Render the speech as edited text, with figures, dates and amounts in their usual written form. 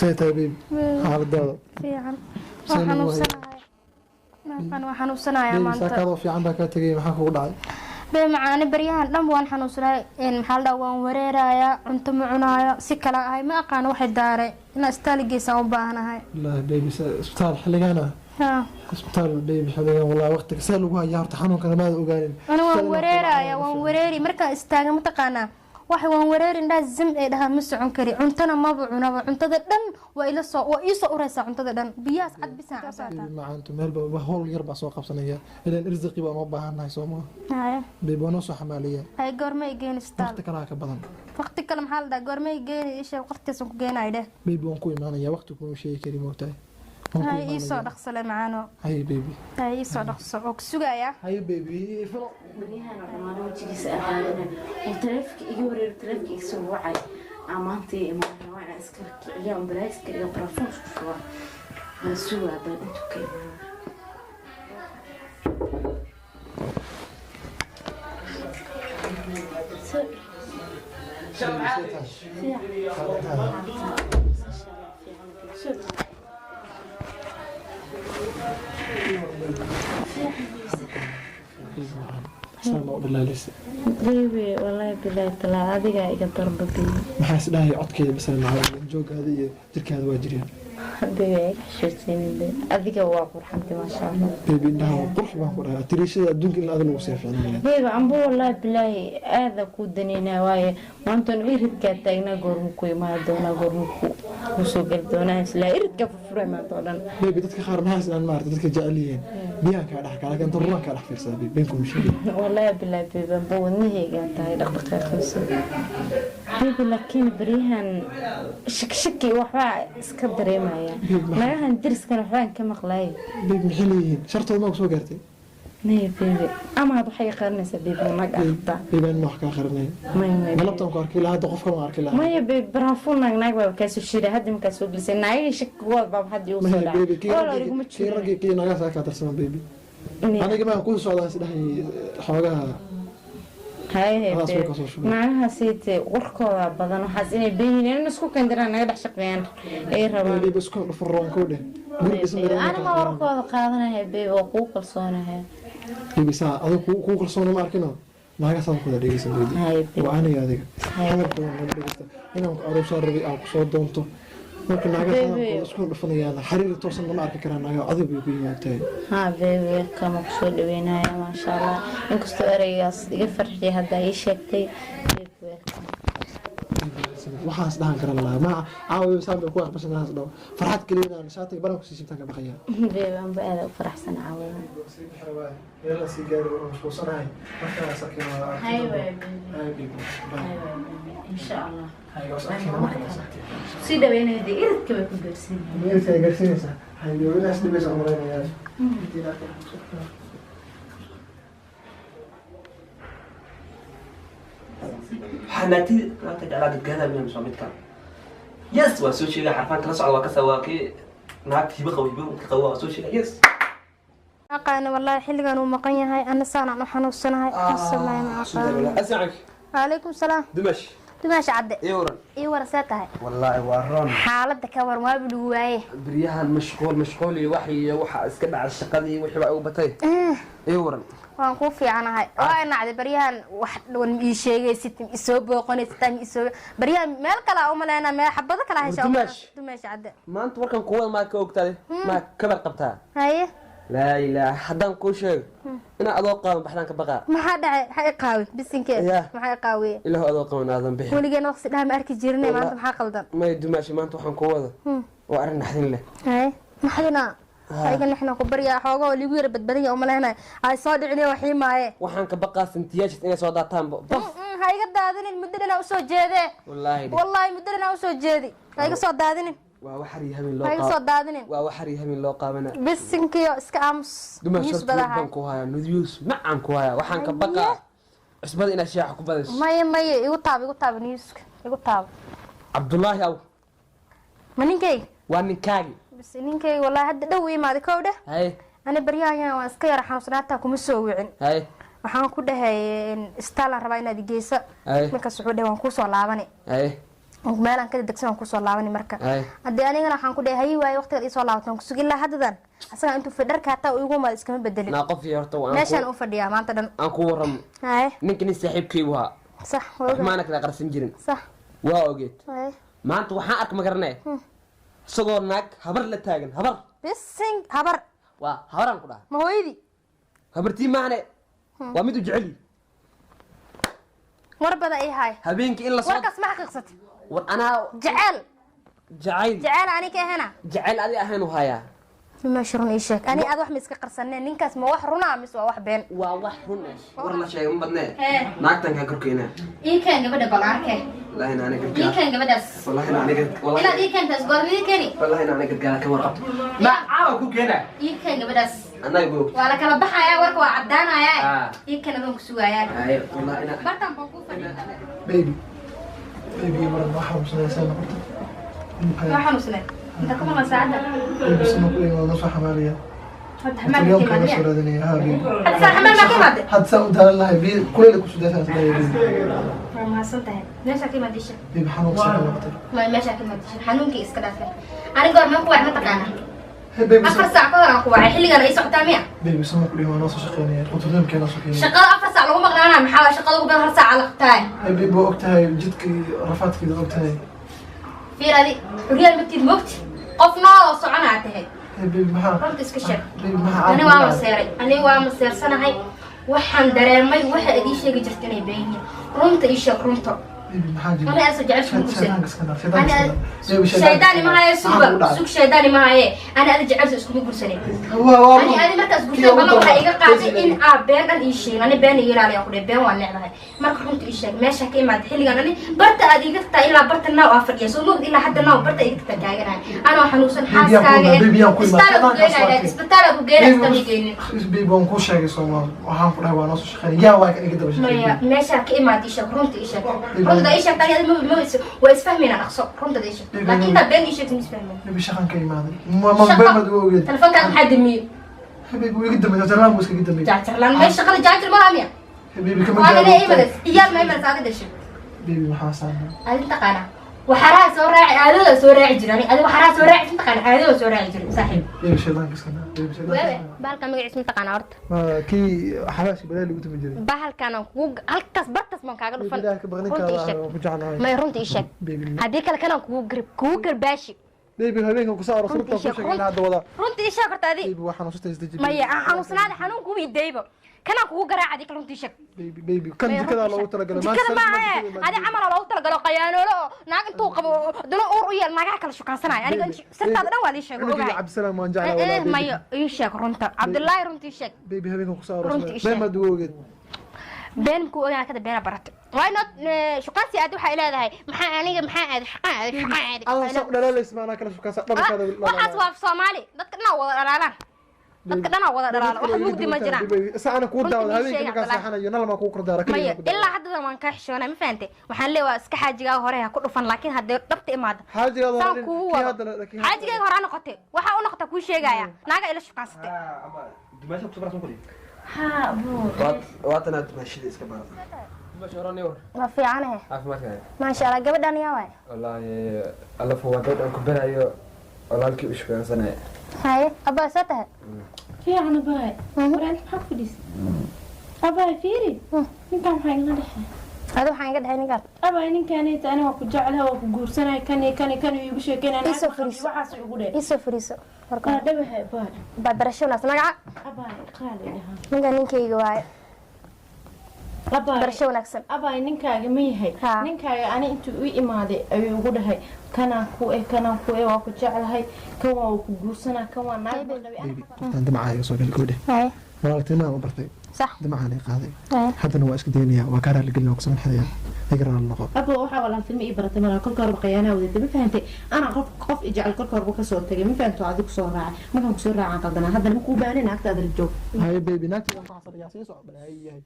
سيتها بيبي حالة في عن وحنوسنا يا مانتا ساكادو في عندك تجي maxaa kugu dhacay بمعاني بريان دم وان حنوسنا إن محل وان وريرايا أنت معنا سكلا هاي ما كان واحد داري إن استالجي سوبانا هاي لا بيبي اسبتال حلقانا ها اسبتال بيبي حلقانا والله وقتك سالوا يا هرت حنون كان ما اوغانين أنا وان وريرايا وان وريري مركا استاغ متقانا waxay waan wareerin daa zim ee dhaha ma socon kari cuntana ma cunaba cuntada dhan waa ila soo waa ii soo uraysa cuntada dhan biyaas cad bisan casata ma aantu meel ba howl yar ba soo qabsanaya ilaan irziqi baan u baahanahay Soomaa haya beebono soo xamaaliya ay goormay geen istaa waqti kala ka badan waqti kale maxaa la goormay geen isha waqtigiisan ku geenayde beebo waan ku imaanaya waqti ku sheegi kari moogtahay هاي إيسو دخسلة معانا هاي بيبي هاي إيسو دخسلة وكسوغا يا هاي بيبي فلو بريهان عمانو وجهي سألنا وتلفك يوري تلفك يسوي وعي عمانتي ما نوع اسكرك اليوم بلا اسكر يا برافوش شو سوا بل انتو كيف سلام بالله لسه بيبي والله بالله طلع هذيك ايga darbadi maxaa isdhahay codkeeda basal macallin joogada iyo jirkaada waa jireen بيبي شفتيني هذيك waa qurxantay ma sha Allah بيبي indhaha qurux baan ku dhahay tirishada adduunka in aad lagu seexinay بيبي ambo wallahi billahi aada ku danina waaye maanta iridka taagna goormu ku imaadona goormu ku soo gal doona isla iridka fufray ma toodan بيبي dadka qaar maxaa islaan maartay dadka jecel yihiin biyaha ka dhax kala kan ruuxa ka dhax fiirsaday beenku mishii والله بالله بيبي بودنيهيga tahay dhaqdhaqaaqaysa بيبي laakiin barihan shaki waxba iska dareemaya magahan dirskan waxaan ka maqlay بيبي maxay shartooda ma soo gaartay nee bيبي ama waxay qarinaysa bيبي ma gacta بيبي ma wax ka qarinay may galabtan ku arkay lahayd qofka ma arkay lahayd may bيبي bravo naag baa ka soo shiray hadda ma ka soo glisay naag shakigooda baa hadii uu soo dhacay kii ragii kii naga saa ka tarsan بيبي aniga ma ku socdaan sidahay xoogaha هاي معها سيتي وركودا بدن waxaas inay beenin isku kandiraan naga dhax shaqeeyaan ay rabaan bيبي isku dhufroon ku dheh ana ma warkooda qaadanahay bيبي oo ku kalsoonahay بيبي saa adigu ku kalsoon ma arkino naga soo kula dhigaysan bيبي waa aniga adiga hadalkooda ma dhigaysta inaan ku aroosaan rabi aan ku soo doonto marka naga isku dhufanayaan xiriir toosan ma arki karaan naga adigu bيبي yaatay ha bيبي kama ku soo dhaweynaya ma sha Allah inkastoo eraygaas iga farxiyay hadda ay sheegtay bيبي waxaas dhahan karan lahaa ma caawiyo saamay ku aqbashanaas dhaw farxad kaliya shaatiga baran ku siisay ka baxaya bيبي aan baad u faraxsan caawiyo yalla si gaar oo mashquulsanahay marka sakin waa hay bيبي in sha Allah si dhaweynayda iridka way ku gaarsan meelka gaarsinaysa hay wanaas dhibaysa umreynaya حماتي لا تجعل كذا من مصامتك يس وسوشي حرفان كلا صعد وكسا واكي ناقتي بقى ويبون تقوا سوشي يس أقانا والله حلقان ومقنية هاي أنا سانا نحن وصنها السلام عليكم أسعك عليكم السلام دمش عدى يورا إيورا ساتها والله وارون حالتك كور ما بلوايه بريها المشغول وحي اسكن على الشقدي وحي بقى وبتاي يورا waan ku fiicanahay oo ay nacday bariyahan wax dhoon ii sheegay sitim isoo booqonaystaan isoo bariyahan meel kale oo maleena meel xabado kale hesho dumash cadde maanta warkan kuwada ma ka ogtaday ma ka bar qabtaa haye la ilaaha hadan ku sheeg ina adoo qaban baxdan ka baqa maxaa dhacay hay qaawi bisinkeeda maxay qaawi ilaahu adoo qaban aadan bixin waligeena waqti dhaha ma arki jirnay maanta maxaa qaldan ma dumash maanta waxaan ku wada oo arin naxdin leh haye maxdina ayga nixna ku bariya xoogo oo ligu yar badbadan oo maleena ay soo dhicnay waxii maaye waxaan ka baqaa sintiyaashis inay soo daataan hayga daadinin mudadana u soo jeedee wallahi mudadana u soo jeedi hayga soo daadinin waa waxari hamin loo hayga soo daadinin waa waxari hamin loo qaabana bisinkiyo iska aamus dumash badaha ku haya nudiyus macaan ku haya waxaan ka baqaa cusbada ina shaax ku badasho maye igu taab niyuska igu taab Abdullahi aw maninkay waa ninkaagi بس ninkay wallahi hadda dhow iimaad kowda hay ana baryahan waan iska yar xanuunsanaata kuma soo wicin hay waxaan ku dhahay istaalan rabaa inaad geeyso markaas wuxuu dhahay waan ku soo laabani hay meelaan ka degsan ku soo laabani marka hadii anigana waxaan ku dhahay hay waay waqtiga soo laabtan ku sugi la hadadan asaga intuu fadharka hata ugu ma iskama bedelin na qof yarto waan meeshan u fadhiya maanta dhan aan ku waram hay ninkii saaxiibkay waa صح maana kala qarsan jirin صح waa ogeed maanta waxaan ark ma garanay isagoo naag habar la taagan habar bising habar waa habaran ku dhahay ma hooyadii habartii maane waa mid u jecel warbada ay hay habeenkii in la soo warkaas ma xaqiiqsatay war ana jacayl ani ka hena jacayl adi ahaan u haya ما شرون إيشك أنا أروح مسك قرصنة نينكاس ما واحد رونا مس واحد بين واحد رونا ورنا شيء ما بدنا ناقتن كان كركينا إيه كان قبل بلاركه والله هنا أنا قلت إيه كان قبل دس والله هنا أنا قلت والله لا إيه كان دس قال لي كني والله هنا أنا قلت قال كم ورقت لا عاو كوكينا إيه كان قبل دس أنا يقول ولا كلا بحايا ورك وعدانا يا إيه كان أبغى كسوة يا أيوة والله أنا برتم بقول بيبي مرة ما حمسنا سنة ما حمسنا أنت كم مساعدة بس ما كل يوم نصح مالية اليوم كان صورة دنيا هذه حتى حمل ما كم حد سألت على الله بي كل اللي كنت دافع عليه ما صلتها ليش أكيد ما ديش بيبي حنون صح أكتر ما ماشي أكيد ما ديش حنون كيس كذا أنا قال ما قوي ما تقانا بيبي أفر ساعة كورا قوي حلي أنا يسوق تامية بيبي سما كل يوم نص شقيني قلت لهم كنا شقيني شغال أفر ساعة لو مقنعنا محاول شغال وقال هر ساعة على قتاي بيبي وقتها جدك رفعت كذا وقتها في هذه ريال متي وقت قفنا وصعنا عتهد بيبي محا قلت اسكشر بيبي محا أنا وام سيري أنا وام سير سنة هاي وحن دريمي وح أدي شيء جرتني بيني رمت إيش رمت بيبي محا أنا أسجع شو أنا شيطاني ما هي سوق شيطاني ما هي أنا أرجع أسكت مقول سنة أنا مركز قلت له والله حقيقة قاعدة إن بين الإشي أنا بين يرالي أقول بين ولا هاي مركز رمت إيش ماشي كي ما تحلي أنا برت أدي قلت إلا برت النوع أفريقيا سو إلا حد النوع برت أدي قلت كاجنا أنا حنوسن حاس كاجنا استار أبو جينا بيبي أنكو شيء صوما وهم فرح ونص شخير يا واك أنا كده ما ماشي كي ما تيش رمت إيش رمت إيش تاني ما واسفهمنا أقصى رمت إيش لكن ده بين إيش تنسفهمنا بيبي شخان كي ما أدري ما بين ما تقول تلفون كان حد مين حبيبي يقدم جاتر لان مسك يقدم جاتر لان ما شغله جاتر ما رامية حبيبي كم وانا لا إيمانس إيال ما إيمانس هذا الشيء بيبي محاسن هذا تقانا وحراس وراعي هذا سوراعي جراني هذا وحراس وراعي تقانا هذا سوراعي جراني صحيح بيبي شيطان كسكنا بيبي شيطان بالك ما اسمه تقانا أرد كي حراس بدل اللي قلت مجري بالك أنا كوج هالكاس برتس من كاغلو فن بدك بغنيك وجعنا ما يرونت إيشك هذيك اللي كانوا كوجر باشي بيبي هذيك كسار صرت وشكل هذا ولا رونت إيشك قرت هذه بيبي واحد نص تيجي ما هي حنوصل هذا حنون كوي دايبه كان كوجر عادي كرونت إيشك بيبي كان كذا لو ترى قال ما كذا ما هذا عمل لو ترى قالوا قيانو لا ناقن توقب دلو أوريا ناقع كل شو كان صنع يعني ست هذا ولا إيشك عبد السلام ما جانا ولا ما هي إيشك رونت عبد الله رونت إيشك بيبي هذيك كسار بين ما دوقت بين كو أنا كده بين برات واي نوت شو كان سيادو حيل هذا محا حقا الله صق لا اسمع أنا كلا شو كان صق waxaas waa Soomaali dadka dhan wada dhalaalaan dadka dhan wada dhalaala wax mugdi ma jiraan saana ku daawada habeenkii ka saxanayo nal ma ku qordara kaliya ilaa hadda waan ka xishoonay ma fahamtay waxaan leeyahay iska xaajiga hore ha ku dhufan laakiin hadda dhabta imaado xaajiga hore aan noqotay waxa uu noqotay ku sheegaya naaga ila shaqaysatay دمشق بسرعة سنقولي ها أبو واتنا دمشق إسكا بارد ما في عنه ما شاء الله قبل دنيا واي والله الله فوضى كبر أيوه والله الكي إيش كان سنة هاي أبا ستة في عنا باي ورانت حفليس أبا فيري من كم حاجة نريحة هذا وحين قد هيني قال أبا إن كانت أنا وكجعلها وكجورسنا كان يبشر كان أنا يسوفريس وحاس يقوله يسوفريس ده بهاي باي بعد برشلونة سمعة أبا خالي لها من قال نينكي جواي أبا برشلونة أحسن أبا نينكا جميع هاي نينكا أنا أنتوا وي إمادة أبي يقوله هاي كان كوي وكجعلها كم وكجورسنا كم نايب أنت معايا صوت الكودة هاي ولكن ما برتي صح ده معانا قاضي حتى نو اسك دينيا وكاره اللي قلنا اقسم حياه يقرا اللغه أبا وحا ولا فيلم إبرة ما كل كار بقيانا ودي ما فهمتي أنا قف إجعل كل كار بكسر تجي ما فهمتوا عادك صورة ما كان كسر عن قدنا هذا المكوبانين أكتر الجو هاي بيبي ناكتي ما حصل يا سيسو بلا هي